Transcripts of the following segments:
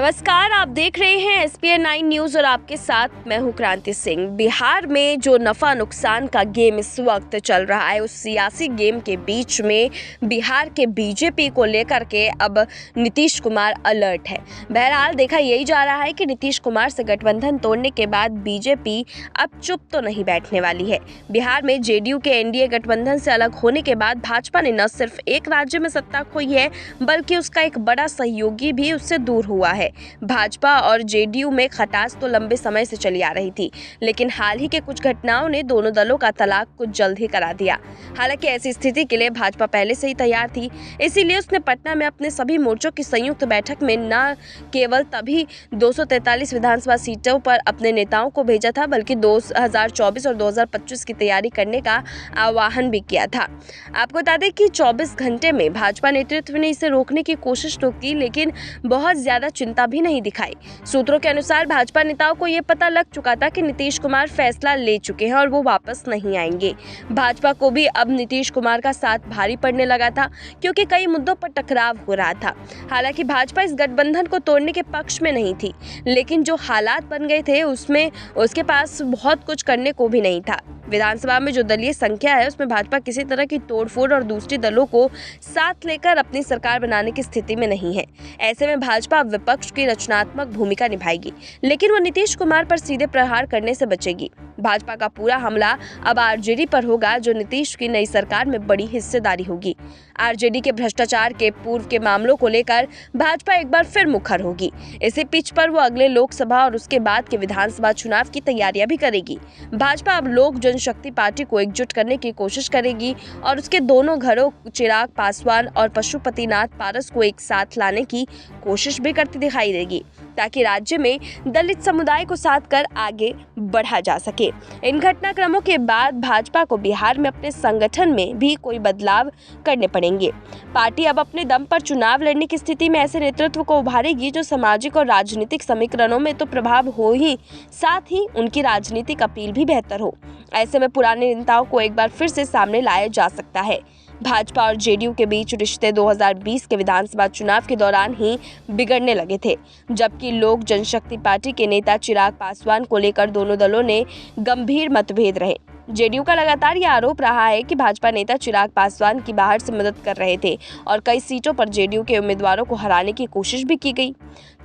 नमस्कार, आप देख रहे हैं SPN 9 न्यूज और आपके साथ मैं हूं क्रांति सिंह। बिहार में जो नफा नुकसान का गेम इस वक्त चल रहा है, उस सियासी गेम के बीच में बिहार के बीजेपी को लेकर के अब नीतीश कुमार अलर्ट है। बहरहाल देखा यही जा रहा है कि नीतीश कुमार से गठबंधन तोड़ने के बाद बीजेपी अब चुप तो नहीं बैठने वाली है। बिहार में जेडीयू के एनडीए गठबंधन से अलग होने के बाद भाजपा ने न सिर्फ एक राज्य में सत्ता खोई है, बल्कि उसका एक बड़ा सहयोगी भी उससे दूर हुआ है। भाजपा और जेडीयू में खटास तो लंबे समय से चली आ रही थी, लेकिन हाल ही के कुछ घटनाओं ने दोनों दलों का तलाक कुछ जल्द ही करा दिया। हालांकि ऐसी स्थिति के लिए भाजपा पहले से ही तैयार थी, इसीलिए उसने पटना में अपने सभी मोर्चों की संयुक्त बैठक में न केवल तभी 243 विधानसभा सीटों पर अपने नेताओं को भेजा था, बल्कि 2024 और 2025 की तैयारी करने का आह्वान भी किया था। आपको बता दें कि 24 घंटे में भाजपा नेतृत्व ने इसे रोकने की कोशिश तो की, लेकिन बहुत ज्यादा चिंता भी नहीं दिखाई। सूत्रों के अनुसार भाजपा नेताओं को यह पता लग चुका था कि नीतीश कुमार फैसला ले चुके हैं और वो वापस नहीं आएंगे। भाजपा को भी अब नीतीश कुमार का साथ भारी पड़ने लगा था, क्योंकि कई मुद्दों पर टकराव हो रहा था। हालांकि भाजपा इस गठबंधन को तोड़ने के पक्ष में नहीं थी, लेकिन जो हालात बन गए थे उसमें उसके पास बहुत कुछ करने को भी नहीं था। विधानसभा में जो दलीय संख्या है, उसमें भाजपा किसी तरह की तोड़फोड़ और दूसरी दलों को साथ लेकर अपनी सरकार बनाने की स्थिति में नहीं है। ऐसे में भाजपा अब विपक्ष की रचनात्मक भूमिका निभाएगी, लेकिन वो नीतीश कुमार पर सीधे प्रहार करने से बचेगी। भाजपा का पूरा हमला अब आरजेडी पर होगा, जो नीतीश की नई सरकार में बड़ी हिस्सेदारी होगी। आरजेडी के भ्रष्टाचार के पूर्व के मामलों को लेकर भाजपा एक बार फिर मुखर होगी। इसी पिच पर वो अगले लोकसभा और उसके बाद के विधानसभा चुनाव की तैयारियां भी करेगी। भाजपा अब लोक जनशक्ति पार्टी को एकजुट करने की कोशिश करेगी और उसके दोनों घरों चिराग पासवान और पशुपतिनाथ पारस को एक साथ लाने की कोशिश भी करती दिखाई देगी, ताकि राज्य में दलित समुदाय को साथ कर आगे बढ़ा जा सके। इन घटनाक्रमों के बाद भाजपा को बिहार में अपने संगठन में भी कोई बदलाव करने पड़ेंगे। पार्टी अब अपने दम पर चुनाव लड़ने की स्थिति में ऐसे नेतृत्व को उभारेगी जो सामाजिक और राजनीतिक समीकरणों में तो प्रभाव हो ही, साथ ही उनकी राजनीतिक अपील भी बेहतर हो। ऐसे में पुराने नेताओं को एक बार फिर से सामने लाया जा सकता है। भाजपा और जेडीयू के बीच रिश्ते 2020 के विधानसभा चुनाव के दौरान ही बिगड़ने लगे थे, जबकि लोक जनशक्ति पार्टी के नेता चिराग पासवान को लेकर दोनों दलों ने गंभीर मतभेद रहे। जेडीयू का लगातार यह आरोप रहा है कि भाजपा नेता चिराग पासवान की बाहर से मदद कर रहे थे और कई सीटों पर जेडीयू के उम्मीदवारों को हराने की कोशिश भी की गई।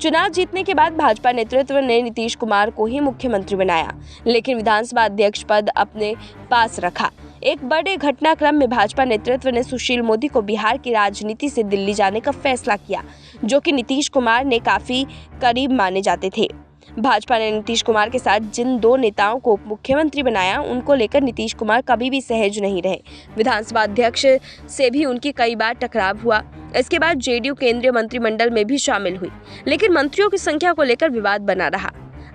चुनाव जीतने के बाद भाजपा नेतृत्व ने नीतीश कुमार को ही मुख्यमंत्री बनाया, लेकिन विधानसभा अध्यक्ष पद अपने पास रखा। एक बड़े घटनाक्रम में भाजपा नेतृत्व ने सुशील मोदी को बिहार की राजनीति से दिल्ली जाने का फैसला किया, जो कि नीतीश कुमार ने काफी करीब माने जाते थे। भाजपा ने नीतीश कुमार के साथ जिन दो नेताओं को मुख्यमंत्री बनाया, उनको लेकर नीतीश कुमार कभी भी सहज नहीं रहे। विधानसभा अध्यक्ष से भी उनकी कई बार टकराव हुआ। इसके बाद जेडीयू केंद्रीय मंत्रिमंडल में भी शामिल हुई, लेकिन मंत्रियों की संख्या को लेकर विवाद बना रहा।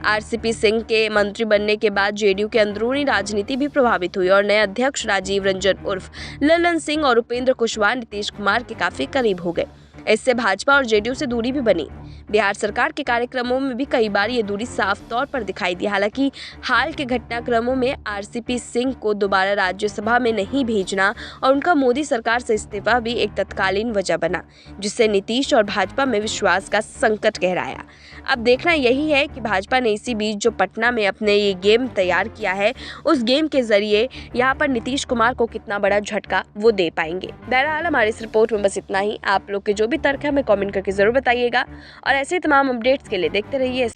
आरसीपी सिंह के मंत्री बनने के बाद जेडीयू की अंदरूनी राजनीति भी प्रभावित हुई और नए अध्यक्ष राजीव रंजन उर्फ ललन सिंह और उपेंद्र कुशवाहा नीतीश कुमार के काफी करीब हो गए। इससे भाजपा और जेडीयू से दूरी भी बनी। बिहार सरकार के कार्यक्रमों में भी कई बार ये दूरी साफ तौर पर दिखाई दी। हालांकि हाल के घटनाक्रमों में आरसीपी सिंह को दोबारा राज्यसभा में नहीं भेजना और उनका मोदी सरकार से इस्तीफा भी एक तत्कालीन वजह बना, जिससे नीतीश और भाजपा में विश्वास का संकट गहराया। अब देखना यही है कि भाजपा ने इसी बीच जो पटना में अपने ये गेम तैयार किया है, उस गेम के जरिए यहाँ पर नीतीश कुमार को कितना बड़ा झटका वो दे पाएंगे। बहरहाल हमारी इस रिपोर्ट में बस इतना ही। आप लोग के जो भी तर्क है हमें कमेंट करके जरूर बताइएगा और ऐसे तमाम अपडेट्स के लिए देखते रहिए।